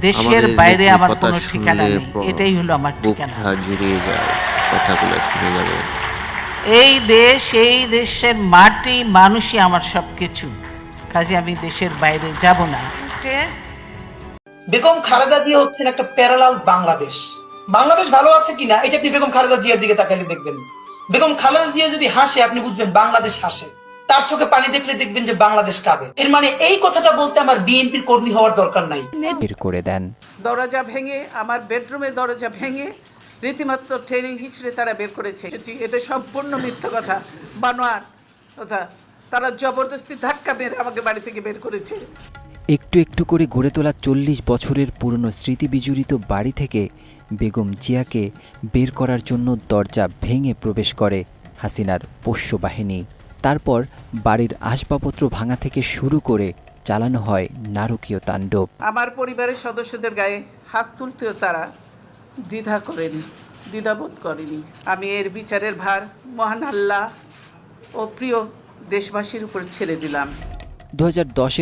দেশের বাইরে আমার কোনো ঠিকানা নেই, এটাই হলো আমার ঠিকানা। জুড়িয়ে যায় কথাগুলো শুনে যাবে। এই দেশ, এই দেশের মাটি মানুষই আমার সব কিছু, কাজে আমি দেশের বাইরে যাব না। বেগম খালেদা জিয়া হচ্ছেন একটা প্যারালাল বাংলাদেশ। বাংলাদেশ ভালো আছে কিনা এটা আপনি বেগম খালেদা জিয়ার দিকে তাকালে দেখবেন। বেগম খালেদা জিয়া যদি হাসে আপনি বুঝবেন বাংলাদেশ হাসে, তার চোখে পানি দেখলে দেখবেন যে বাংলাদেশ কাঁদে। এর মানে এই কথাটা বলতে আমার বিএনপির কর্মী হওয়ার দরকার নাই। বের করে দেন দরজা ভেঙে, আমার বেডরুমের দরজা ভেঙে রীতিমাত্র ট্রেনিং হিচড়ে তারা বের করেছে। এটা সম্পূর্ণ মিথ্যা কথা, বানোয়াট কথা। তারা জবরদস্তি ধাক্কা মেরে আমাকে বাড়ি থেকে বের করেছে। একটু একটু করে গড়ে তোলা 40 বছরের পুরনো স্মৃতি বিজড়িত বাড়ি থেকে বেগম জিয়াকে বের করার জন্য দরজা ভেঙে প্রবেশ করে হাসিনার পোষ্য বাহিনী। তারপর বাড়ির আসবাবপত্র ভাঙা থেকে শুরু করে চালানো হয় নারকীয় তাণ্ডব। আমার পরিবারের সদস্যদের গায়ে হাত তুলতেও তারা দ্বিধাবোধ করেনি। আমি এর বিচারের ভার মহান আল্লাহ ও প্রিয় দেশবাসীর উপর ছেড়ে দিলাম। 2010